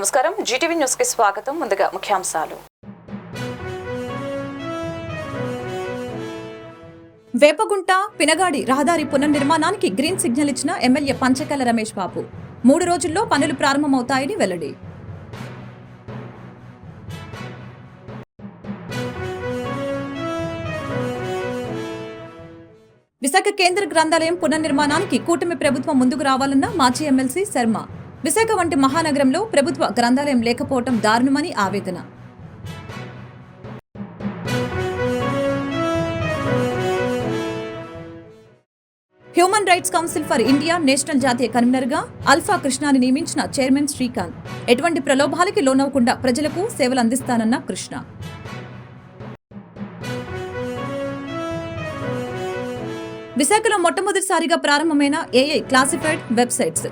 నమస్కారం, Zee TV news కి స్వాగతం. ముందుగా ముఖ్యాంశాలు. వేపగుంట పినగాడి రహదారి పునర్నిర్మాణానికి గ్రీన్ సిగ్నల్ ఇచ్చిన ఎమ్మెల్యే పంచకల రమేష్ బాబు 3 రోజుల్లో పనులు ప్రారంభమవుతాయని వెల్లడి. విశాఖ కేంద్ర గ్రంథాలయం పునర్నిర్మాణానికి కూటమి ప్రభుత్వం ముందుకు రావాలన్న మాజీ ఎమ్మెల్సీ శర్మ. విశాఖ వంటి మహానగరంలో ప్రభుత్వ గ్రంథాలయం లేకపోవడం దారుణమని ఆవేదన. Human rights council for India national జాతీయ కన్వీనర్గా అల్ఫా కృష్ణాని నియమించిన చైర్మన్ శ్రీకాంత్. ఎటువంటి ప్రలోభాలకి లోనవకుండా ప్రజలకు సేవలు అందిస్తానన్న కృష్ణ. విశాఖలో మొట్టమొదటిసారిగా ప్రారంభమైన ఏఐ క్లాసిఫైడ్ వెబ్సైట్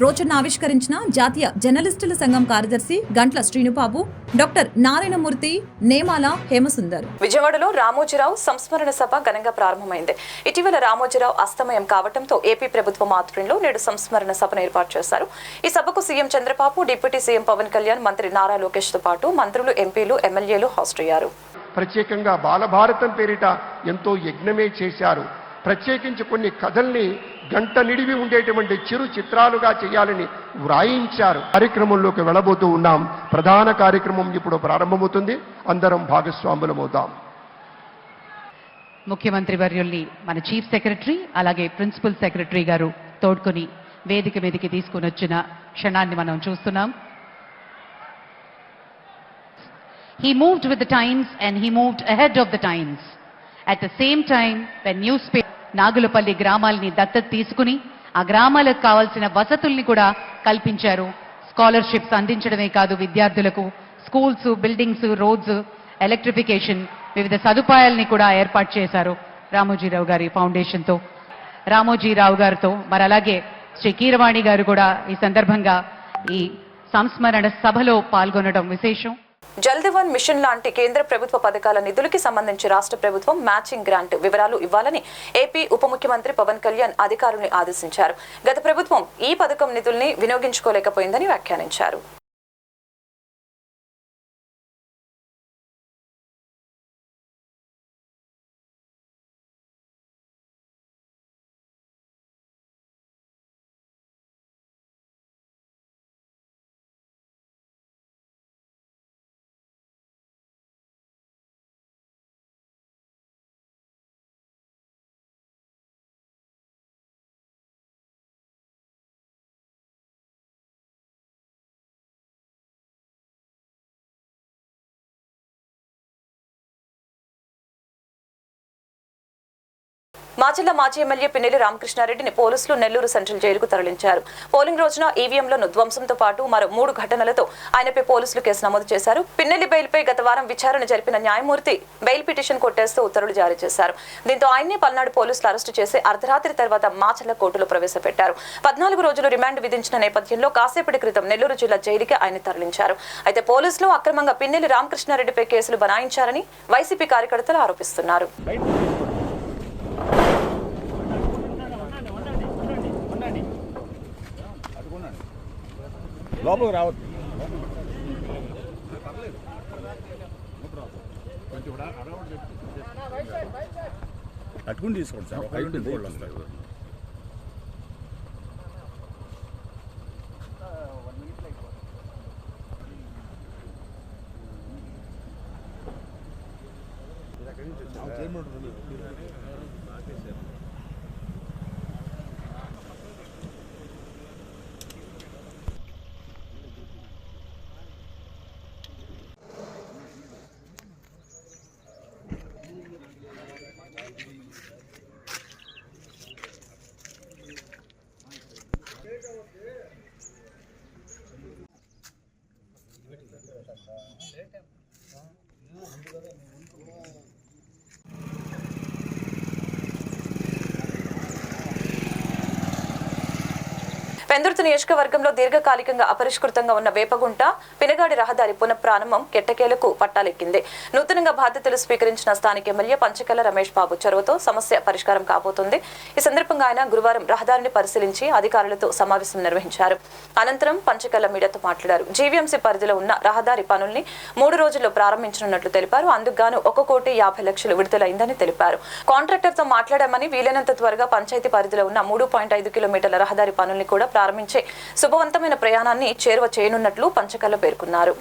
బ్రోచర్ను ఆవిష్కరించిన జాతీయ జర్నలిస్టుల సంఘం కార్యదర్శి గంట్ల శ్రీనుబాబు, డాక్టర్ నారాయణమూర్తి, నేమాల హేమసుందర్. విజయవాడలో రామోజీరావు సంస్మరణ సభ ఘనంగా ప్రారంభమైంది. ఇటీవల రామోజీరావు అస్తమయం కావడంతో ఏపీ ప్రభుత్వం ఆధ్వర్యంలో నేడు సంస్మరణ సభను ఏర్పాటు చేశారు. ఈ సభకు CM Chandrababu, deputy CM Pawan Kalyan, మంత్రి నారా లోకేష్ తో పాటు మంత్రులు, ఎంపీలు, ఎమ్మెల్యేలు హాజరయ్యారు. ప్రత్యేకంగా బాలభారతం పేరిట ఎంతో యజ్ఞమే చేశారు. ప్రత్యేకించి కొన్ని కథల్ని గంట నిడివి ఉండేటువంటి చిరు చిత్రాలుగా చేయాలని వ్రాయించారు. కార్యక్రమంలోకి వెళ్ళబోతూ ఉన్నాం. ప్రధాన కార్యక్రమం ఇప్పుడు ప్రారంభమవుతుంది. అందరం భాగస్వాములమవుతాం. ముఖ్యమంత్రి వర్యుల్ని మన చీఫ్ సెక్రటరీ అలాగే ప్రిన్సిపల్ సెక్రటరీ గారు తోడ్కొని వేదిక మీదకి తీసుకుని వచ్చిన క్షణాన్ని మనం చూస్తున్నాం. He moved with the times and he moved ahead of the times. At the same time, when newspaper Nagulapalli గ్రామాలని దత్తత తీసుకుని ఆ గ్రామాలకు కావాల్సిన వసతుల్ని కూడా కల్పించారు. స్కాలర్షిప్స్ అందించడమే కాదు, విద్యార్థులకు స్కూల్స్, బిల్డింగ్స్, రోడ్స్, ఎలక్ట్రిఫికేషన్, వివిధ సదుపాయాలని కూడా ఏర్పాటు చేశారు రామోజీరావు గారి ఫౌండేషన్తో. రామోజీరావు గారితో మరి అలాగే శ్రీ కీరవాణి గారు కూడా ఈ సందర్భంగా ఈ సంస్మరణ సభలో పాల్గొనడం విశేషం. జల్ జీవన్ మిషన్ లాంటి కేంద్ర ప్రభుత్వ పథకాల నిధులకి సంబంధించి రాష్ట్ర ప్రభుత్వం మ్యాచింగ్ గ్రాంట్ వివరాలు ఇవ్వాలని ఏపీ ఉప ముఖ్యమంత్రి పవన్ కళ్యాణ్ అధికారులను ఆదేశించారు. గత ప్రభుత్వం ఈ పథకం నిధుల్ని వినియోగించుకోలేకపోయిందని వ్యాఖ్యానించారు. మాచిల్ల మాజీ ఎమ్మెల్యే పిన్నెల్లి రామకృష్ణారెడ్డిని పోలీసులు నెల్లూరు సెంట్రల్ జైలుకు తరలించారు. పోలింగ్ రోజున ఈవీఎంలను ధ్వంసంతో పాటు మరో 3 ఘటనలతో ఆయనపై పోలీసులు కేసు నమోదు చేశారు. పిన్నెల్లి బెయిల్పై గత వారం విచారణ జరిపిన న్యాయమూర్తి బెయిల్ పిటిషన్ కొట్టేస్తూ ఉత్తర్వులు జారీ చేశారు. దీంతో ఆయన్ని పల్నాడు పోలీసులు అరెస్టు చేసి అర్ధరాత్రి తర్వాత మాచర్ల కోర్టులో ప్రవేశపెట్టారు. 14 రోజులు రిమాండ్ విధించిన నేపథ్యంలో కాసేపటి క్రితం నెల్లూరు జిల్లా జైలుకి ఆయన తరలించారు. అయితే పోలీసులు అక్రమంగా పిన్నెల్లి రామకృష్ణారెడ్డిపై కేసులు బనాయించారని వైసీపీ కార్యకర్తలు ఆరోపిస్తున్నారు. లోపలికి రావద్దు. అట్టుకుని తీసుకోండి సార్. 5 గోల్డ్ వస్తాయి. పెందుర్తి నియోజకవర్గంలో దీర్ఘకాలికంగా అపరిష్కృతంగా ఉన్న వేపగుంట పినగాడి రహదారి పునఃప్రారంభం కెట్టకేలకు పట్టాలెక్కింది. నూతనంగా బాధ్యతలు స్వీకరించిన స్థానిక ఎమ్మెల్యే పంచకల్ల రమేష్ బాబు చొరవతో సమస్య పరిష్కారం కాబోతుంది. ఈ సందర్భంగా ఆయన గురువారం రహదారిని పరిశీలించి అధికారులతో సమావేశం నిర్వహించారు. అనంతరం పంచకల్ల మీడియాతో మాట్లాడారు. జీవీఎంసీ పరిధిలో ఉన్న రహదారి పనుల్ని 3 రోజుల్లో ప్రారంభించనున్నట్లు తెలిపారు. అందుకుగాను 1,50,00,000 విడుదలైందని తెలిపారు. కాంట్రాక్టర్తో మాట్లాడామని వీలైనంత త్వరగా పంచాయతీ పరిధిలో ఉన్న 3.5 కిలోమీటర్ల రహదారి పనుల్ని కూడా ప్రారంభించే శుభవంతమైన ప్రయాణాన్ని చేరువ చేయనున్నట్లు పంచకల్ల పేర్కొన్నారు.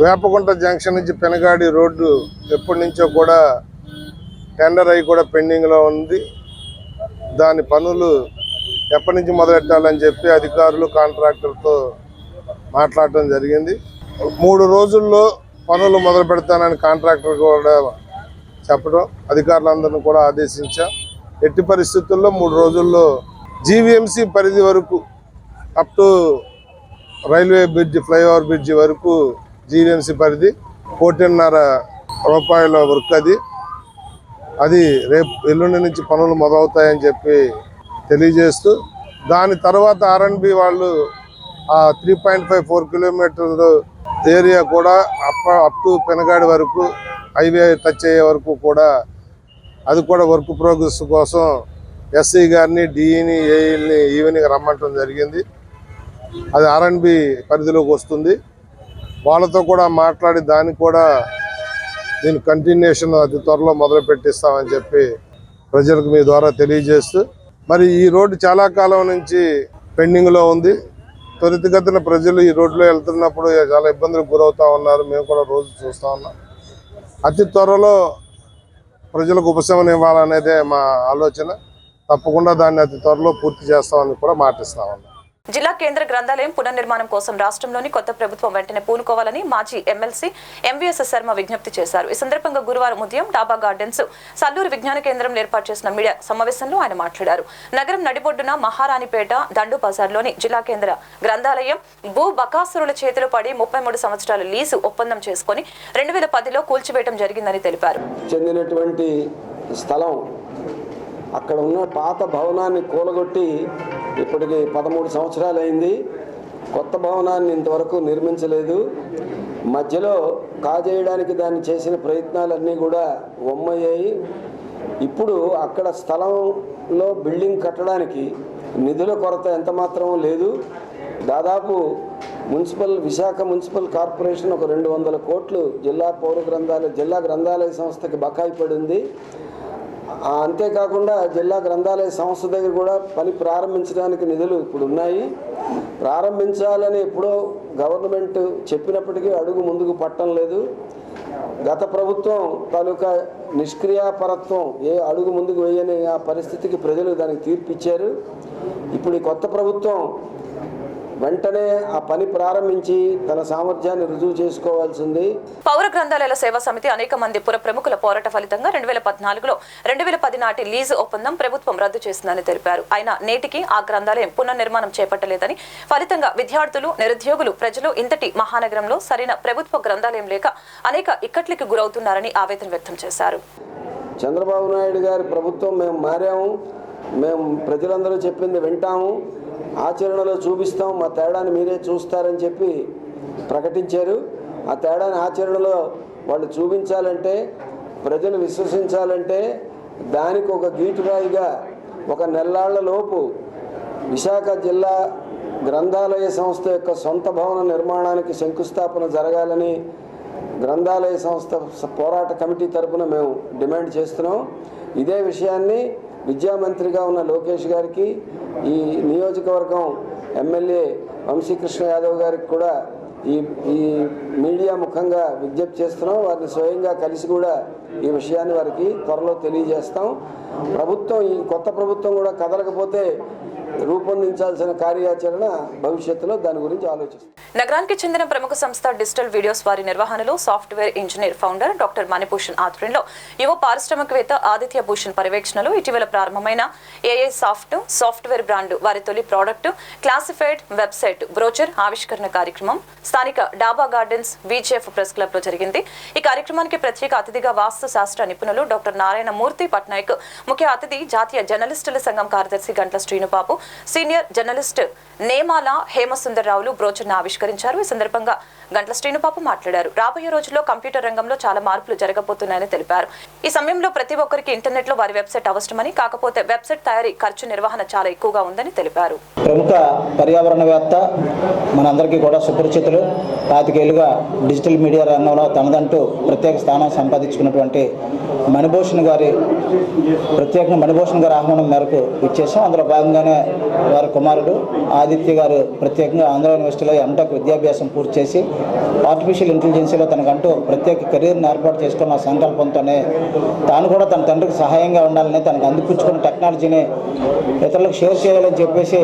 వేపగుంట జంక్షన్ నుంచి పెనగాడి రోడ్డు ఎప్పటి నుంచో కూడా టెండర్ అయి కూడా పెండింగ్లో ఉంది. దాని పనులు ఎప్పటి నుంచి మొదలెట్టాలని చెప్పి అధికారులు కాంట్రాక్టర్తో మాట్లాడటం జరిగింది. 3 రోజుల్లో పనులు మొదలు పెడతానని కాంట్రాక్టర్ కూడా చెప్పడం, అధికారులందరినీ కూడా ఆదేశించాం. ఎట్టి పరిస్థితుల్లో 3 రోజుల్లో జీవీఎంసీ పరిధి వరకు up to railway bridge, flyover bridge వరకు జీవీఎంసీ పరిధి 1,50,00,000 రూపాయల వర్క్ అది రేపు ఎల్లుండి నుంచి పనులు మొదలవుతాయని చెప్పి తెలియజేస్తూ, దాని తర్వాత ఆర్ఎండ్బి వాళ్ళు ఆ 3.54 కిలోమీటర్ల ఏరియా కూడా అప్ టు పెనగాడి వరకు హైవే టచ్ అయ్యే వరకు కూడా అది కూడా వర్క్ ప్రోగ్రెస్ కోసం ఎస్ఐ గారిని, డిఈని, ఏఈని ఈవినింగ్ రమ్మంటం జరిగింది. అది ఆర్ఎండ్బి పరిధిలోకి వస్తుంది. వాళ్ళతో కూడా మాట్లాడి దానికి కూడా దీని కంటిన్యూషన్ అతి త్వరలో మొదలు పెట్టిస్తామని చెప్పి ప్రజలకు మీ ద్వారా తెలియజేస్తూ, మరి ఈ రోడ్డు చాలా కాలం నుంచి పెండింగ్లో ఉంది. త్వరితగతిన ప్రజలు ఈ రోడ్లో వెళ్తున్నప్పుడు చాలా ఇబ్బందులకు గురవుతూ ఉన్నారు. మేము కూడా రోజు చూస్తూ ఉన్నాం. అతి త్వరలో ప్రజలకు ఉపశమనం ఇవ్వాలనేదే మా ఆలోచన. తప్పకుండా దాన్ని అతి త్వరలో పూర్తి చేస్తామని కూడా మాటిస్తామన్నాం. జిల్లా కేంద్ర గ్రంథాలయం పునర్నిర్మాణం కోసం రాష్ట్రంలోని కొత్త ప్రభుత్వం వెంటనే పూనుకోవాలని మాజీ ఎమ్మెల్సీ ఎంవీఎస్ శర్మ విజ్ఞప్తి చేశారు. ఈ సందర్భంగా గురువారం ఉదయం డాబా గార్డెన్స్ సల్లూరు విజ్ఞాన కేంద్రం ఏర్పాటు చేసిన మీడియా సమావేశంలో ఆయన మాట్లాడారు. నగరం నడిబొడ్డున మహారాణిపేట దండు బజార్లోని జిల్లా కేంద్ర గ్రంథాలయం భూ బకాసురుల చేతిలో పడి 33 సంవత్సరాల లీజు ఒప్పందం చేసుకుని 2010లో కూల్చివేయడం జరిగిందని తెలిపారు. చెందినటువంటి స్థలం అక్కడ ఉన్న పాత భవనాన్ని కూలగొట్టి ఇప్పటికి 13 సంవత్సరాలు అయింది. కొత్త భవనాన్ని ఇంతవరకు నిర్మించలేదు. మధ్యలో కాజేయడానికి దాన్ని చేసిన ప్రయత్నాలన్నీ కూడా వమ్మయ్యాయి. ఇప్పుడు అక్కడ స్థలంలో బిల్డింగ్ కట్టడానికి నిధుల కొరత ఎంత మాత్రం లేదు. దాదాపు విశాఖ మున్సిపల్ కార్పొరేషన్ ఒక 200 కోట్లు జిల్లా గ్రంథాలయ సంస్థకి బకాయి పడింది. అంతేకాకుండా జిల్లా గ్రంథాలయ సంస్థ దగ్గర కూడా పని ప్రారంభించడానికి నిధులు ఇప్పుడు ఉన్నాయి. ప్రారంభించాలని ఎప్పుడో గవర్నమెంట్ చెప్పినప్పటికీ అడుగు ముందుకు పట్టడం లేదు. గత ప్రభుత్వం తాలూకా నిష్క్రియాపరత్వం ఏ అడుగు ముందుకు వేయని ఆ పరిస్థితికి ప్రజలు దానికి తీర్పు ఇచ్చారు. ఇప్పుడు ఈ కొత్త ప్రభుత్వం వెంటనే ఆ పని ప్రారంభించి తన సామర్థ్యాన్ని రుజువు చేసుకోవాల్సింది. పౌర గ్రంథాలయాల సేవా సమితి అనేక మంది పుర ప్రముఖుల పోరాట ఫలితంగా 2014లో 2010 నాటి లీజు ఒప్పందం ప్రభుత్వం రద్దు చేసిందని తెలిపారు. అయినా నేటికి ఆ గ్రంథాలయం పునర్నిర్మాణం చేపట్టలేదని, ఫలితంగా విద్యార్థులు, నిరుద్యోగులు, ప్రజలు ఇంతటి మహానగరంలో సరైన ప్రభుత్వ గ్రంథాలయం లేక అనేక ఇక్కట్లకి గురవుతున్నారని ఆవేదన వ్యక్తం చేశారు. చంద్రబాబు నాయుడు గారి ప్రభుత్వం మేము మారాము, మేము ప్రజలందరూ చెప్పింది వింటాము, ఆచరణలో చూపిస్తాం, మా తేడాన్ని మీరే చూస్తారని చెప్పి ప్రకటించారు. ఆ తేడాన్ని ఆచరణలో వాళ్ళు చూపించాలంటే, ప్రజలు విశ్వసించాలంటే దానికి ఒక గీటురాయిగా 1 నెల్లాళ్లలోపు విశాఖ జిల్లా గ్రంథాలయ సంస్థ యొక్క సొంత భవన నిర్మాణానికి శంకుస్థాపన జరగాలని గ్రంథాలయ సంస్థ పోరాట కమిటీ తరఫున మేము డిమాండ్ చేస్తున్నాం. ఇదే విషయాన్ని విద్యామంత్రిగా ఉన్న లోకేష్ గారికి, ఈ నియోజకవర్గం ఎమ్మెల్యే వంశీకృష్ణ యాదవ్ గారికి కూడా ఈ మీడియా ముఖంగా విజ్ఞప్తి చేస్తున్నాం. వారిని స్వయంగా కలిసి కూడా ఈ విషయాన్ని వారికి త్వరలో తెలియజేస్తాం. ఈ కొత్త ప్రభుత్వం కూడా కదలకపోతే రూపొందించాల్సిన కార్యాచరణ భవిష్యత్తులో దాని గురించి ఆలోచిస్తాం. నగరానికి చెందిన ప్రముఖ సంస్థ డిజిటల్ వీడియోస్ వారి నిర్వహణలో software engineer founder doctor Manibhushan ఆధ్వర్యంలో యువ పారిశ్రామికవేత్త ఆదిత్య భూషణ్ పర్యవేక్షణలో ఇటీవల ప్రారంభమైన ఏఐ సాఫ్ట్వేర్ బ్రాండ్ వారి తొలి ప్రోడక్ట్ క్లాసిఫైడ్ వెబ్సైట్ బ్రోచర్ ఆవిష్కరణ కార్యక్రమం స్థానిక డాబా గార్డెన్స్ బీజేఎఫ్ ప్రెస్ క్లబ్ లో జరిగింది. ఈ కార్యక్రమానికి ప్రత్యేక అతిథిగా వాస్తు శాస్త్ర నిపుణులు డాక్టర్ నారాయణ మూర్తి పట్నాయక్, ముఖ్య అతిథి జాతీయ జర్నలిస్టుల సంఘం కార్యదర్శి గంట్ల శ్రీనుబాబు, సీనియర్ జర్నలిస్ట్ నేమాల హేమసుందర్రావులు బ్రోచర్ను ఆవిష్కరించారు. ఈ సందర్భంగా గంట్ల శ్రీనుపాపు మాట్లాడారు. రాబోయే రోజుల్లో కంప్యూటర్ రంగంలో చాలా మార్పులు జరగబోతున్నాయని తెలిపారు. ఈ సమయంలో ప్రతి ఒక్కరికి ఇంటర్నెట్ లో వారి వెబ్సైట్ అవసరమని, కాకపోతే వెబ్సైట్ తయారీ ఖర్చు నిర్వహణ చాలా ఎక్కువగా ఉందని తెలిపారు. ప్రముఖ పర్యావరణవేత్త మనందరికీ కూడా సుపరిచితులు, 25 ఏళ్లుగా డిజిటల్ మీడియా రంగంలో తనదంటూ ప్రత్యేక స్థానం సంపాదించుకున్నటువంటి మణిభూషణ్ గారి ఆహ్వానం మేరకు ఇచ్చేసాం. అందులో భాగంగానే వారి కుమారుడు ఆదిత్య గారు ప్రత్యేకంగా ఆంధ్ర యూనివర్సిటీలో ఎంటెక్ విద్యాభ్యాసం పూర్తి చేసి ఆర్టిఫిషియల్ ఇంటెలిజెన్సీలో తనకంటూ ప్రత్యేక కెరీర్ని ఏర్పాటు చేసుకున్న సంకల్పంతోనే తాను కూడా తన తండ్రికి సహాయంగా ఉండాలని, తనకు అందిపుచ్చుకున్న టెక్నాలజీని ఇతరులకు షేర్ చేయాలని చెప్పేసి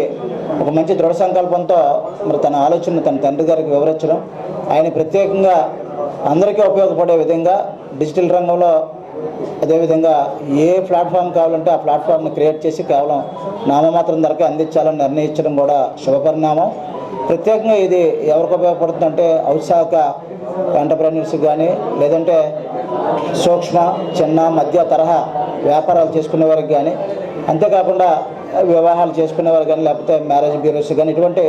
ఒక మంచి దృఢ సంకల్పంతో మరి తన ఆలోచనను తన తండ్రి గారికి వివరించడం, ఆయన ప్రత్యేకంగా అందరికీ ఉపయోగపడే విధంగా డిజిటల్ రంగంలో అదేవిధంగా ఏ ప్లాట్ఫామ్ కావాలంటే ఆ ప్లాట్ఫామ్ని క్రియేట్ చేసి కేవలం నామమాత్రం ధరకే అందించాలని నిర్ణయించడం కూడా శుభపరిణామం. ప్రత్యేకంగా ఇది ఎవరికి ఉపయోగపడుతుందంటే ఔత్సాహిక ఎంటర్ప్రెన్యూర్స్ కానీ, లేదంటే సూక్ష్మ చిన్న మధ్య తరహా వ్యాపారాలు చేసుకునే వారికి కానీ, అంతేకాకుండా వివాహాలు చేసుకునేవారు కానీ, లేకపోతే మ్యారేజ్ బ్యూరోస్ కానీ, ఇటువంటి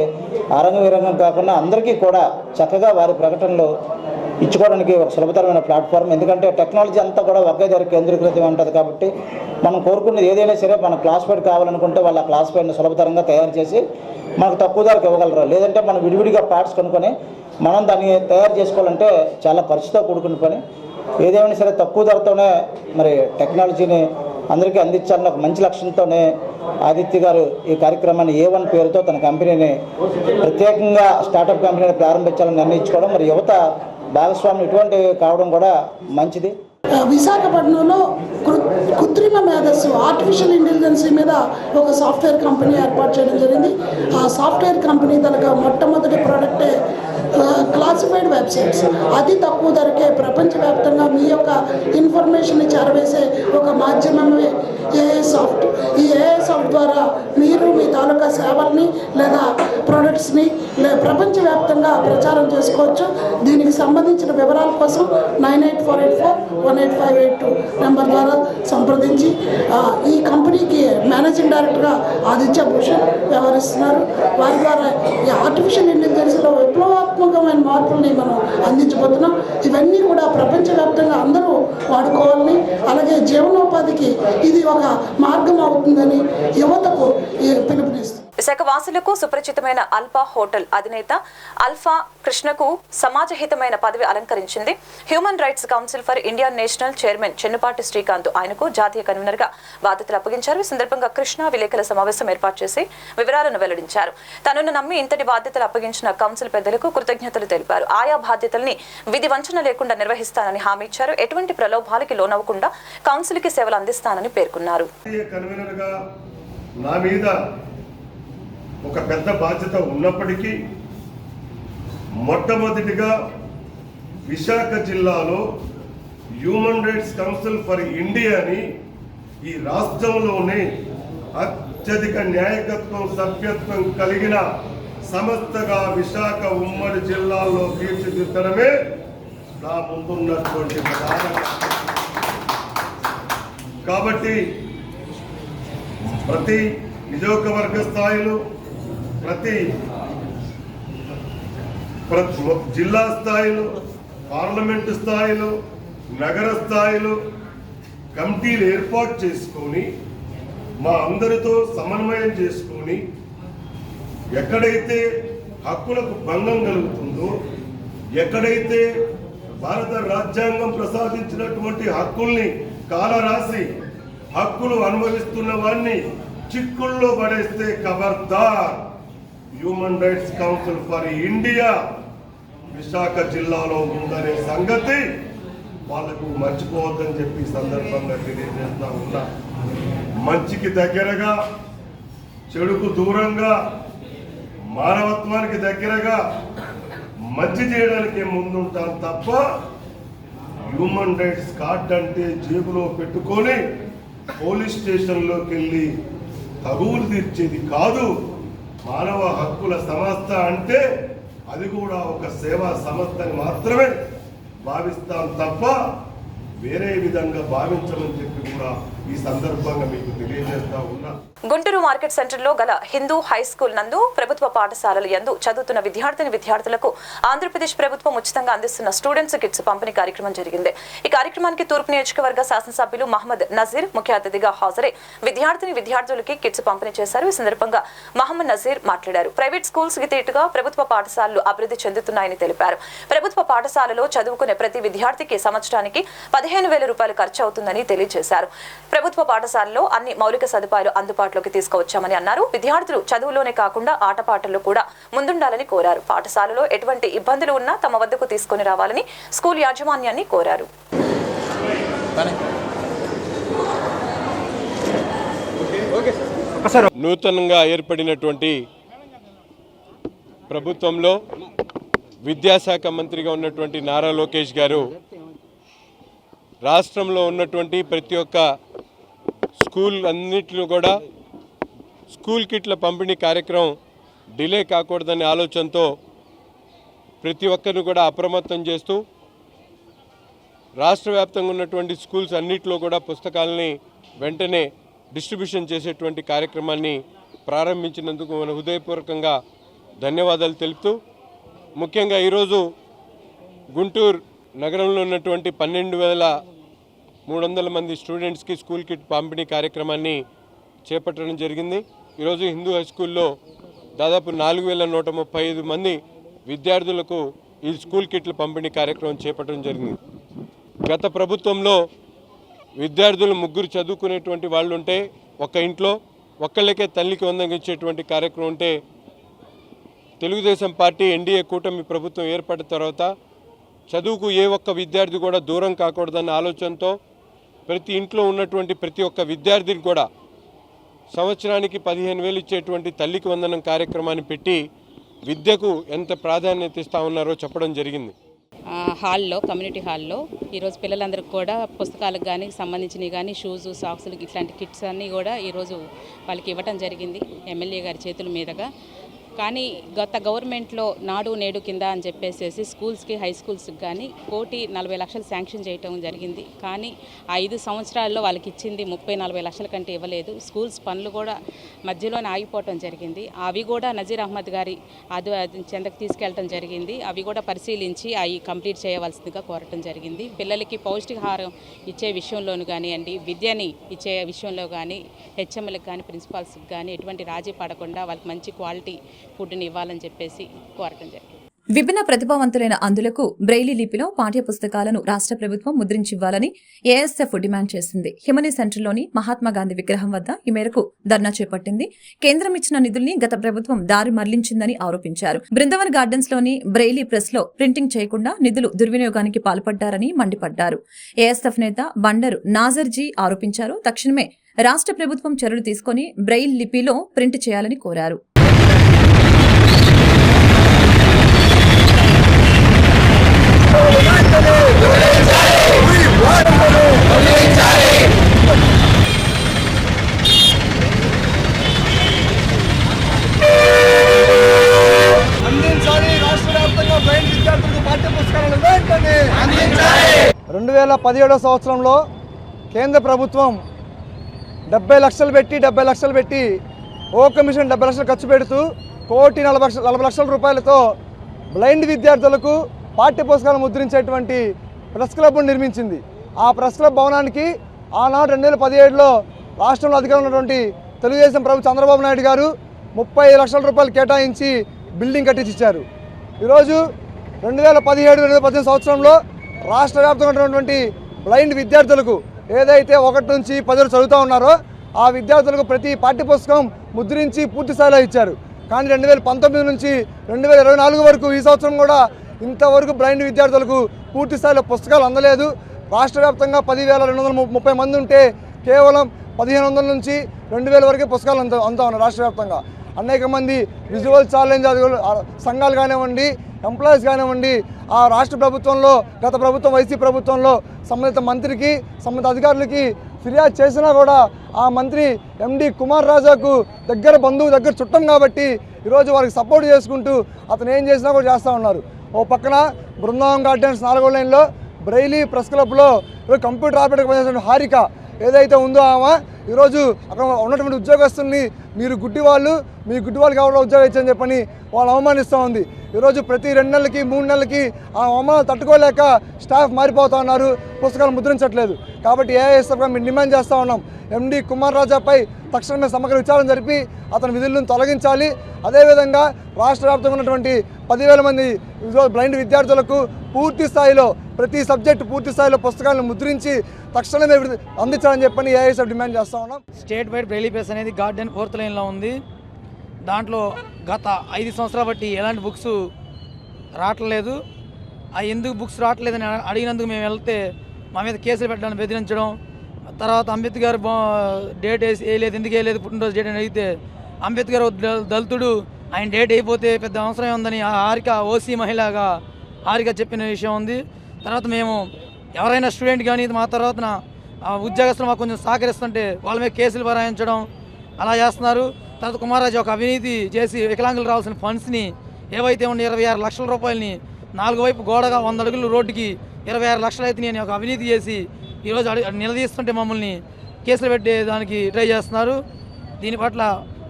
ఆరంగం కాకుండా అందరికీ కూడా చక్కగా వారి ప్రకటనలు ఇచ్చుకోవడానికి ఒక సులభతరమైన ప్లాట్ఫామ్. ఎందుకంటే టెక్నాలజీ అంతా కూడా ఒకే దగ్గర కేంద్రీకృతం ఉంటుంది కాబట్టి మనం కోరుకున్నది ఏదైనా సరే మన క్లాస్మేట్ కావాలనుకుంటే వాళ్ళ క్లాస్మేట్ని సులభతరంగా తయారు చేసి మనకు తక్కువ ధరకు ఇవ్వగలరు. లేదంటే మనం విడివిడిగా పార్ట్స్ కొనుక్కొని మనం దాన్ని తయారు చేసుకోవాలంటే చాలా ఖర్చుతో కూడుకున్న పని. ఏదేమైనా సరే తక్కువ ధరతోనే మరి టెక్నాలజీని అందరికీ అందించాలని ఒక మంచి లక్ష్యంతోనే ఆదిత్య గారు ఈ కార్యక్రమాన్ని A1 పేరుతో తన కంపెనీని ప్రత్యేకంగా స్టార్టప్ కంపెనీని ప్రారంభించాలని నిర్ణయించుకోవడం, మరి యువత భాగస్వామ్యం ఇటువంటి కావడం కూడా మంచిది. విశాఖపట్నంలో కృత్రిమ మేధస్సు ఆర్టిఫిషియల్ ఇంటెలిజెన్స్ మీద ఒక సాఫ్ట్వేర్ కంపెనీ ఏర్పాటు చేయడం జరిగింది. ఆ సాఫ్ట్వేర్ కంపెనీ తనకు మొట్టమొదటి ప్రోడక్టే క్లాసిఫైడ్ వెబ్సైట్స్. అతి తక్కువ ధరకే ప్రపంచవ్యాప్తంగా మీ యొక్క ఇన్ఫర్మేషన్ని చేరవేసే ఒక మాధ్యమమే ఏఐ సాఫ్ట్. ఈ ఏఐ సాఫ్ట్ ద్వారా మీరు మీ తాలూకా సేవల్ని లేదా ప్రోడక్ట్స్ని ప్రపంచవ్యాప్తంగా ప్రచారం చేసుకోవచ్చు. దీనికి సంబంధించిన వివరాల కోసం 9848418582 నెంబర్ ద్వారా సంప్రదించి ఈ కంపెనీకి మేనేజింగ్ డైరెక్టర్గా ఆదిత్య భూషణ్ వ్యవహరిస్తున్నారు. వారి ద్వారా ఈ ఆర్టిఫిషియల్ ఇంటెలిజెన్స్లో విప్లవాత్మకమైన మార్పుల్ని మనం అందించబోతున్నాం. ఇవన్నీ కూడా ప్రపంచవ్యాప్తంగా అందరూ వాడుకోవాలని, అలాగే జీవనోపాధికి ఇది ఒక మార్గం అవుతుందని యువతకు పిలుపునిస్తుంది. విశాఖ వాసులకు సుపరిచితమైన అల్ఫా హోటల్ అధినేత అల్ఫా కృష్ణకు సమాజహితమైన పదవి అలంకరించింది. Human rights council for India national chairman Chennupati Srikanth ఆయనకు జాతీయ కన్వీనర్ గా బాధ్యతలు అప్పగించారు. ఈ సందర్భంగా కృష్ణ విలేకరుల సమావేశం ఏర్పాటు చేసి వివరాలను వెల్లడించారు. తనను నమ్మి ఇంతటి బాధ్యతలు అప్పగించిన కౌన్సిల్ పెద్దలకు కృతజ్ఞతలు తెలిపారు. ఆయా బాధ్యతల్ని విధి వంచన లేకుండా నిర్వహిస్తానని హామీ ఇచ్చారు. ఎటువంటి ప్రలోభాలకి లోనవ్వకుండా కౌన్సిల్ కి సేవలు అందిస్తానని పేర్కొన్నారు. ఒక పెద్ద బాధ్యత ఉన్నప్పటికీ మొట్టమొదటిగా విశాఖ జిల్లాలో హ్యూమన్ రైట్స్ కౌన్సిల్ ఫర్ ఇండియాని ఈ రాష్ట్రంలోనే అత్యధిక న్యాయకత్వం సభ్యత్వం కలిగిన సంస్థగా విశాఖ ఉమ్మడి జిల్లాలో తీర్చిదిద్దడమే నా ముందున్నటువంటి కాబట్టి ప్రతి నియోజకవర్గ స్థాయిలో ప్రతి జిల్లా స్థాయిలో పార్లమెంటు స్థాయిలో నగర స్థాయిలో కమిటీలు ఏర్పాటు చేసుకొని మా అందరితో సమన్వయం చేసుకొని ఎక్కడైతే హక్కులకు భంగం కలుగుతుందో, ఎక్కడైతే భారత రాజ్యాంగం ప్రసాదించినటువంటి హక్కుల్ని కాలరాసి హక్కులు అనుభవిస్తున్న వారిని చిక్కుల్లో పడేస్తే ఖబర్దార్ human rights council for India Visakha జిల్లాలో ఉందనే సంగతి వాళ్లకు మర్చిపోవద్దని చెప్పి సందర్భంగా తెలియజేస్తా ఉన్నా. మంచికి దగ్గరగా, చెడుకు దూరంగా, మానవత్వానికి దగ్గరగా మంచి చేయడానికి ముందుంటాను తప్ప హ్యూమన్ రైట్స్ కార్డ్ అంటే జేబులో పెట్టుకొని పోలీస్ స్టేషన్లోకి వెళ్ళి తగువులు తీర్చేది కాదు. మానవ హక్కుల సంస్థ అంటే అది కూడా ఒక సేవా సంస్థని మాత్రమే భావిస్తాం తప్ప వేరే విధంగా భావించమని చెప్పి కూడా ఈ సందర్భంగా మీకు తెలియజేస్తా ఉన్నా. గుంటూరు మార్కెట్ సెంటర్లో గల హిందూ హై స్కూల్ నందు ప్రభుత్వ పాఠశాలల యందు చదువుతున్న విద్యార్థులకు ఆంధ్రప్రదేశ్ ప్రభుత్వం ఉచితంగా అందిస్తున్న స్టూడెంట్స్ కిట్స్ పంపిణీ కార్యక్రమం జరిగింది. ఈ కార్యక్రమానికి తూర్పు నియోజకవర్గ శాసనసభ్యులు మహమ్మద్ నజీర్ ముఖ్య అతిథిగా హాజరై విద్యార్థులకి కిట్స్ పంపిణీ చేశారు. ఈ సందర్భంగా మహమ్మద్ నజీర్ మాట్లాడారు. ప్రైవేట్ స్కూల్స్ కి తీటుగా ప్రభుత్వ పాఠశాలలు అభివృద్ధి చెందుతున్నాయని తెలిపారు. ప్రభుత్వ పాఠశాలలో చదువుకునే ప్రతి విద్యార్థికి సంవత్సరానికి 15,000 రూపాయలు ఖర్చు అవుతుందని తెలియజేశారు. ప్రభుత్వ పాఠశాలలో అన్ని మౌలిక సదుపాయాలు అందుబాటులోకి తీసుకువచ్చామని అన్నారు. విద్యార్థులు చదువులోనే కాకుండా ఆటపాటల్లో కూడా ముందుండాలని కోరారు. పాఠశాలలో ఎటువంటి ఇబ్బందులు ఉన్నా తమ వద్దకు తీసుకుని రావాలని స్కూల్ యాజమాన్యాన్ని కోరారు. నూతనంగా ఏర్పడినటువంటి ప్రభుత్వంలో విద్యాశాఖ మంత్రిగా ఉన్నటువంటి నారా లోకేష్ గారు రాష్ట్రంలో ఉన్నటువంటి ప్రతి ఒక్క స్కూల్ అన్నింటిలో కూడా స్కూల్ కిట్ల పంపిణీ కార్యక్రమం డిలే కాకూడదనే ఆలోచనతో ప్రతి ఒక్కరిని కూడా అప్రమత్తం చేస్తూ రాష్ట్ర వ్యాప్తంగా ఉన్నటువంటి స్కూల్స్ అన్నింటిలో కూడా పుస్తకాలని వెంటనే డిస్ట్రిబ్యూషన్ చేసేటువంటి కార్యక్రమాన్ని ప్రారంభించినందుకు మన హృదయపూర్వకంగా ధన్యవాదాలు తెలుపుతూ ముఖ్యంగా ఈరోజు గుంటూరు నగరంలో ఉన్నటువంటి 12,300 మంది స్టూడెంట్స్కి స్కూల్ కిట్ పంపిణీ కార్యక్రమాన్ని చేపట్టడం జరిగింది. ఈరోజు హిందూ హై స్కూల్లో దాదాపు 4,135 మంది విద్యార్థులకు ఈ స్కూల్ కిట్ల పంపిణీ కార్యక్రమం చేపట్టడం జరిగింది. గత ప్రభుత్వంలో విద్యార్థులు 3 చదువుకునేటువంటి వాళ్ళు ఉంటే ఒక ఇంట్లో ఒక్కళ్ళకే తల్లికి వందనం ఇచ్చేటువంటి కార్యక్రమం ఉంటే తెలుగుదేశం పార్టీ ఎన్డీఏ కూటమి ప్రభుత్వం ఏర్పడిన తర్వాత చదువుకు ఏ ఒక్క విద్యార్థి కూడా దూరం కాకూడదన్న ఆలోచనతో ప్రతి ఇంట్లో ఉన్నటువంటి ప్రతి ఒక్క విద్యార్థికి కూడా సంవత్సరానికి 15,000 ఇచ్చేటువంటి తల్లికి వందనం కార్యక్రమాన్ని పెట్టి విద్యకు ఎంత ప్రాధాన్యత ఇస్తా ఉన్నారో చెప్పడం జరిగింది. హాల్లో కమ్యూనిటీ హాల్లో ఈరోజు పిల్లలందరికీ కూడా పుస్తకాలకు కానీ సంబంధించినవి కానీ షూస్ సాక్స్లు ఇట్లాంటి కిట్స్ అన్నీ కూడా ఈరోజు వాళ్ళకి ఇవ్వటం జరిగింది ఎమ్మెల్యే గారి చేతుల మీదుగా. కానీ గత గవర్నమెంట్లో నాడు నేడు కింద అని చెప్పేసి స్కూల్స్కి హై స్కూల్స్కి కానీ 1,40,00,000 శాంక్షన్ చేయటం జరిగింది. కానీ 5 సంవత్సరాల్లో వాళ్ళకి ఇచ్చింది 30-40 లక్షల కంటే ఇవ్వలేదు. స్కూల్స్ పనులు కూడా మధ్యలోనే ఆగిపోవటం జరిగింది. అవి కూడా నజీర్ అహ్మద్ గారి చెందకు తీసుకెళ్ళటం జరిగింది. అవి కూడా పరిశీలించి అవి కంప్లీట్ చేయవలసిందిగా కోరటం జరిగింది. పిల్లలకి పౌష్టికాహారం ఇచ్చే విషయంలోనూ కానివ్వండి, విద్యని ఇచ్చే విషయంలో కానీ హెచ్ఎంలకు కానీ ప్రిన్సిపాల్స్కి కానీ ఎటువంటి రాజీ పడకుండా వాళ్ళకి మంచి క్వాలిటీ ఫుడ్ని ఇవ్వాలని చెప్పేసి కోరటం జరిగింది. విభిన్న ప్రతిభావంతులైన అందులకు బ్రెయిలీ లిపిలో పాఠ్య పుస్తకాలను రాష్ట్ర ప్రభుత్వం ముద్రించివ్వాలని ఏఎస్ఎఫ్ డిమాండ్ చేసింది. హిమనీ సెంటర్లోని మహాత్మాగాంధీ విగ్రహం వద్ద ఈ మేరకు ధర్నా చేపట్టింది. కేంద్రం ఇచ్చిన నిధుల్ని గత ప్రభుత్వం దారి మళ్లించిందని ఆరోపించారు. బృందావన్ గార్డెన్స్ లోని బ్రెయిలీ ప్రెస్ లో ప్రింటింగ్ చేయకుండా నిధులు దుర్వినియోగానికి పాల్పడ్డారని మండిపడ్డారు. ఏఎస్ఎఫ్ నేత బండరు నాజర్జీ ఆరోపించారు. తక్షణమే రాష్ట్ర ప్రభుత్వం చర్యలు తీసుకుని బ్రెయిల్ లిపిలో ప్రింట్ చేయాలని కోరారు. అందించాలి. రాష్ట్ర వ్యాప్తంగా బ్లైండ్ విద్యార్థులకు పాఠ్య పుస్తకాలను వెంటనే అందించాలి. 2017 సంవత్సరంలో కేంద్ర ప్రభుత్వం 70 లక్షలు పెట్టి ఓ కమిషన్ 70 లక్షలు ఖర్చు పెడుతూ 1,40,00,000 రూపాయలతో బ్లైండ్ విద్యార్థులకు పాఠ్య పుస్తకాలు ముద్రించేటువంటి ప్రెస్ క్లబ్ను నిర్మించింది. ఆ ప్రెస్ క్లబ్ భవనానికి ఆనాడు 2017లో రాష్ట్రంలో అధికారంలో ఉన్నటువంటి తెలుగుదేశం ప్రభుత్వం చంద్రబాబు నాయుడు గారు 30 లక్షల రూపాయలు కేటాయించి బిల్డింగ్ కట్టించారు. ఈరోజు 2017-2018 సంవత్సరంలో రాష్ట్ర వ్యాప్తంగా ఉన్నటువంటి బ్లైండ్ విద్యార్థులకు ఏదైతే 1 నుంచి 10 చదువుతూ ఉన్నారో ఆ విద్యార్థులకు ప్రతి పాఠ్యపుస్తకం ముద్రించి పూర్తి స్థాయిలో ఇచ్చారు. కానీ 2019 నుంచి 2024 వరకు ఈ సంవత్సరం కూడా ఇంతవరకు బ్లైండ్ విద్యార్థులకు పూర్తి స్థాయిలో పుస్తకాలు అందలేదు. రాష్ట్ర వ్యాప్తంగా 10,230 మంది ఉంటే కేవలం 1,500 నుంచి 2,000 వరకే పుస్తకాలు అందుతా ఉన్నారు. రాష్ట్ర వ్యాప్తంగా అనేక మంది విజువల్ ఛాలెంజ్ సంఘాలు కానివ్వండి, ఎంప్లాయీస్ కానివ్వండి, ఆ రాష్ట్ర ప్రభుత్వంలో గత ప్రభుత్వం వైసీపీ ప్రభుత్వంలో సంబంధిత మంత్రికి సంబంధిత అధికారులకి ఫిర్యాదు చేసినా కూడా ఆ మంత్రి ఎండి కుమార్ రాజాకు దగ్గర బంధువు దగ్గర చుట్టం కాబట్టి ఈరోజు వారికి సపోర్ట్ చేసుకుంటూ అతను ఏం చేసినా కూడా చేస్తూ ఉన్నారు. ఓ పక్కన బృందావన్ గార్డెన్స్ 4వ లైన్లో బ్రెయిలీ ప్రెస్ క్లబ్లో కంప్యూటర్ ఆపరేటర్ పనిచేసిన హారిక ఏదైతే ఉందో ఆమె ఈరోజు అక్కడ ఉన్నటువంటి ఉద్యోగస్తుల్ని మీరు గుడ్డివాళ్ళు, మీ గుడ్డివాళ్ళకి ఎవరో ఉద్యోగం ఇచ్చని చెప్పని వాళ్ళు అవమానిస్తూ ఉంది. ఈరోజు ప్రతి 2 నెలలకి 3 నెలలకి ఆ అవమానాలు తట్టుకోలేక స్టాఫ్ మారిపోతూ ఉన్నారు, పుస్తకాలు ముద్రించట్లేదు. కాబట్టి ఏఐఎస్ఎఫ్గా మేము డిమాండ్ చేస్తూ ఉన్నాం, ఎండి కుమార్ రాజాపై తక్షణమే సమగ్ర విచారణ జరిపి అతని విధులను తొలగించాలి. అదేవిధంగా రాష్ట్ర వ్యాప్తంగా ఉన్నటువంటి 10,000 మంది బ్లైండ్ విద్యార్థులకు పూర్తి స్థాయిలో ప్రతి సబ్జెక్టు పూర్తి స్థాయిలో పుస్తకాలను ముద్రించి తక్షణమే అందించాలని చెప్పని ఏఐఎస్ఎఫ్ డిమాండ్ చేస్తూ ఉన్నాం. స్టేట్ వైడ్ బ్రెయిలీ ప్రెస్ అనేది గార్డెన్ 4th లైన్లో ఉంది. దాంట్లో గత 5 సంవత్సరాల బట్టి ఎలాంటి బుక్స్ రావట్లేదు. ఎందుకు బుక్స్ రావట్లేదని అడిగినందుకు మేము వెళ్తే మా మీద కేసులు పెట్టడానికి బెదిరించడం, తర్వాత అంబేద్కర్ డేట్ వేయలేదు, ఎందుకు వేయలేదు పుట్టినరోజు డేట్ అని అడిగితే అంబేద్కర్ దళితుడు, ఆయన డేట్ అయిపోతే పెద్ద అవసరం ఉందని హారిక ఓసీ మహిళగా హారిక చెప్పిన విషయం ఉంది. తర్వాత మేము ఎవరైనా స్టూడెంట్ కానీ మా తర్వాత ఉద్యోగస్తులు మాకు కొంచెం సహకరిస్తుంటే వాళ్ళ మీద కేసులు బరాయించడం అలా చేస్తున్నారు. తర్వాత కుమారాజు ఒక అవినీతి చేసి వికలాంగులు రావాల్సిన ఫండ్స్ని ఏవైతే ఉన్న 26 లక్షల రూపాయలని 4 వైపు గోడగా 100 అడుగులు రోడ్డుకి 26 లక్షలు అయితే నేను ఒక అవినీతి చేసి ఈరోజు నిలదీస్తుంటే మమ్మల్ని కేసులు పెట్టే దానికి ట్రై చేస్తున్నారు. దీని పట్ల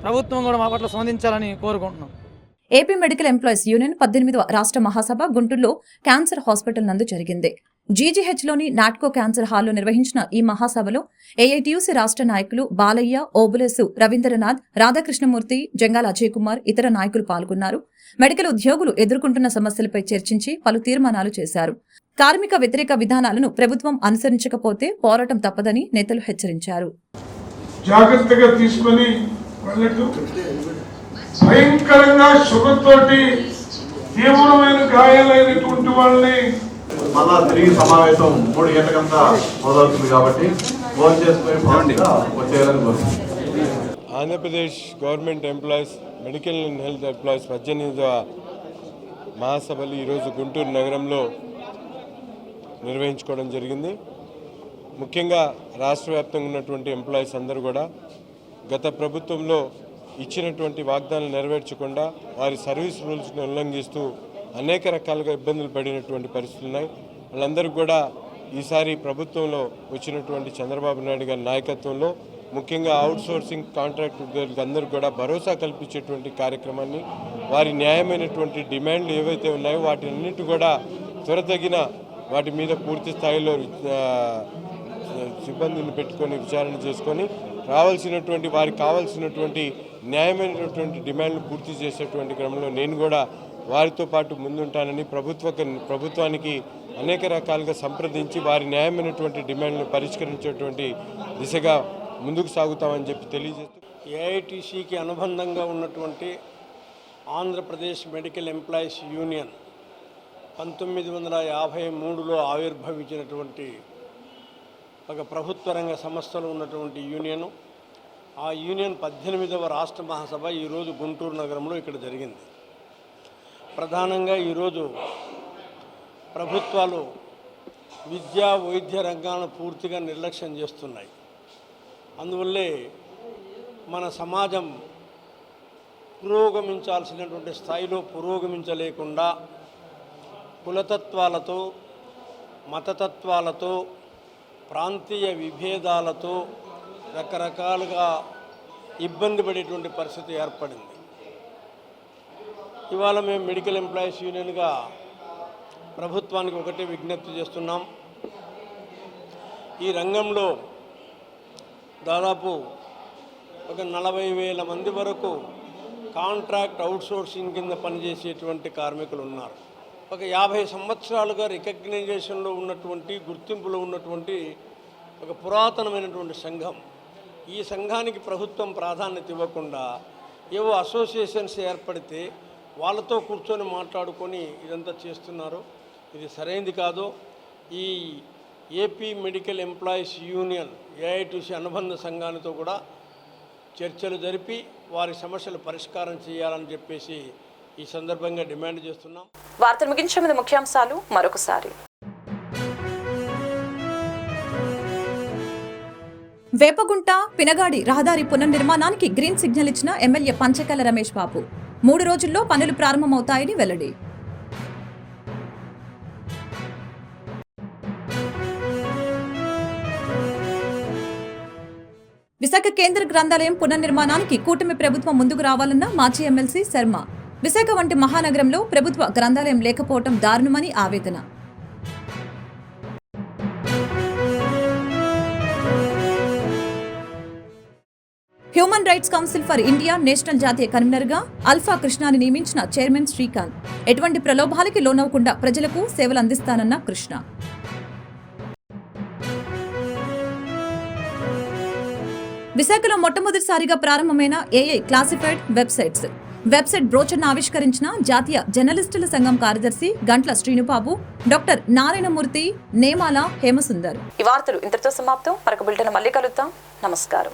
ప్రభుత్వం కూడా మా పట్ల స్పందించాలని కోరుకుంటున్నాం. ఏపీ మెడికల్ ఎంప్లాయీస్ యూనియన్ 18వ రాష్ట్ర మహాసభ గుంటూరులో క్యాన్సర్ హాస్పిటల్ నందు జరిగింది. జీజీహెచ్లోని నాట్కో క్యాన్సర్ హాల్లో నిర్వహించిన ఈ మహాసభలో ఏఐటీయూసీ రాష్ట్ర నాయకులు బాలయ్య, ఓబులేసు, రవీంద్రనాథ్, రాధాకృష్ణమూర్తి, జంగాల అజయ్ కుమార్, ఇతర నాయకులు పాల్గొన్నారు. మెడికల్ ఉద్యోగులు ఎదుర్కొంటున్న సమస్యలపై చర్చించి పలు తీర్మానాలు చేశారు. కార్మిక వ్యతిరేక విధానాలను ప్రభుత్వం అనుసరించకపోతే పోరాటం తప్పదని నేతలు హెచ్చరించారు. జాగ్రత్తగా తీసుకొని వాళ్ళకు భయంకరంగా షుగర్తోటి తీవ్రమైన గాయాలైనటువంటి వాళ్ళని మళ్ళా తిరిగి సమావేశం 3 గంటలంతా మొదలవుతుంది కాబట్టి ఫోన్ చేసుకుని వచ్చేయాలని కోరుతున్నాను. Andhra Pradesh government employees, medical and health employees 18వ మహాసభలు ఈరోజు గుంటూరు నగరంలో నిర్వహించుకోవడం జరిగింది. ముఖ్యంగా రాష్ట్ర వ్యాప్తంగా ఉన్నటువంటి ఎంప్లాయీస్ అందరూ కూడా గత ప్రభుత్వంలో ఇచ్చినటువంటి వాగ్దానాలు నెరవేర్చకుండా వారి సర్వీస్ రూల్స్ని ఉల్లంఘిస్తూ అనేక రకాలుగా ఇబ్బందులు పడినటువంటి పరిస్థితులు ఉన్నాయి. వాళ్ళందరికీ కూడా ఈసారి ప్రభుత్వంలో వచ్చినటువంటి చంద్రబాబు నాయుడు గారి నాయకత్వంలో ముఖ్యంగా అవుట్సోర్సింగ్ కాంట్రాక్ట్ ఉద్యోగులకు అందరూ కూడా భరోసా కల్పించేటువంటి కార్యక్రమాన్ని, వారి న్యాయమైనటువంటి డిమాండ్లు ఏవైతే ఉన్నాయో వాటినన్నిటి కూడా త్వరతగిన వాటి మీద పూర్తి స్థాయిలో సిబ్బందిని పెట్టుకొని విచారణ చేసుకొని రావాల్సినటువంటి వారికి కావాల్సినటువంటి న్యాయమైనటువంటి డిమాండ్లు పూర్తి చేసేటువంటి క్రమంలో నేను కూడా వారితో పాటు ముందుంటానని ప్రభుత్వానికి అనేక రకాలుగా సంప్రదించి వారి న్యాయమైనటువంటి డిమాండ్లను పరిష్కరించేటువంటి దిశగా ముందుకు సాగుతామని చెప్పి తెలియజేస్తూ ఏఐటీసీకి అనుబంధంగా ఉన్నటువంటి ఆంధ్రప్రదేశ్ మెడికల్ ఎంప్లాయీస్ యూనియన్ 1953లో ఆవిర్భవించినటువంటి ఒక ప్రభుత్వ రంగ సంస్థలో ఉన్నటువంటి యూనియను. ఆ యూనియన్ 18వ రాష్ట్ర మహాసభ ఈరోజు గుంటూరు నగరంలో ఇక్కడ జరిగింది. ప్రధానంగా ఈరోజు ప్రభుత్వాలు విద్యా వైద్య రంగాలను పూర్తిగా నిర్లక్ష్యం చేస్తున్నాయి. అందువల్లే మన సమాజం పురోగమించాల్సినటువంటి స్థాయిలో పురోగమించలేకుండా కులతత్వాలతో, మతతత్వాలతో, ప్రాంతీయ విభేదాలతో రకరకాలుగా ఇబ్బంది పడేటువంటి పరిస్థితి ఏర్పడింది. ఇవాళ మేము మెడికల్ ఎంప్లాయీస్ యూనియన్గా ప్రభుత్వానికి ఒకటే విజ్ఞప్తి చేస్తున్నాం. ఈ రంగంలో దాదాపు ఒక 40,000 మంది వరకు కాంట్రాక్ట్ అవుట్సోర్సింగ్ కింద పనిచేసేటువంటి కార్మికులు ఉన్నారు. ఒక 50 సంవత్సరాలుగా రికగ్నైజేషన్లో ఉన్నటువంటి, గుర్తింపులో ఉన్నటువంటి ఒక పురాతనమైనటువంటి సంఘం. ఈ సంఘానికి ప్రభుత్వం ప్రాధాన్యత ఇవ్వకుండా ఏవో అసోసియేషన్స్ ఏర్పడితే వాళ్ళతో కూర్చొని మాట్లాడుకొని ఇదంతా చేస్తున్నారు. ఇది సరైనది కాదు. ఈ AP medical employees union AITC అనుబంధ సంఘాలతో కూడా చర్చలు జరిపి వారి సమస్యలు పరిష్కారం చేయాలని చెప్పేసి ఈ సందర్భంగా డిమాండ్ చేస్తున్నాం. వార్తలు ముగించే ముందు ముఖ్యాంశాలు మరొకసారి. వేపగుంట పినగాడి రహదారి పునర్నిర్మాణానికి గ్రీన్ సిగ్నల్ ఇచ్చిన ఎమ్మెల్యే పంచకల్ల రమేష్ బాబు 3 రోజుల్లో పనులు ప్రారంభమవుతాయని వెల్లడి. విశాఖ కేంద్ర గ్రంథాలయం పునర్నిర్మాణానికి కూటమి ప్రభుత్వం ముందుకు రావాలన్న మాజీ ఎమ్మెల్సీ శర్మ. విశాఖ వంటి మహానగరంలో ప్రభుత్వ గ్రంథాలయం లేకపోవడం దారుణమని ఆవేదన. Human rights council for India national జాతీయ కన్వీనర్గా అల్ఫా కృష్ణాని నియమించిన చైర్మన్ శ్రీకాంత్. ఎటువంటి ప్రలోభాలకి లోనవ్వకుండా ప్రజలకు సేవలు అందిస్తానన్న కృష్ణ. విశాఖలో మొట్టమొదటిసారిగా ప్రారంభమైన ఏఐ క్లాసిఫైడ్ వెబ్సైట్ బ్రోచర్ను ఆవిష్కరించిన జాతీయ జర్నలిస్టుల సంఘం కార్యదర్శి గంట్ల శ్రీనుబాబు, డాక్టర్ నారాయణమూర్తి, నేమాల హేమసుందర్. ఈ వార్తలు ఇంతటితో సమాప్తం. మరొక బులెటిన్ మళ్ళీ కలుద్దాం. నమస్కారం.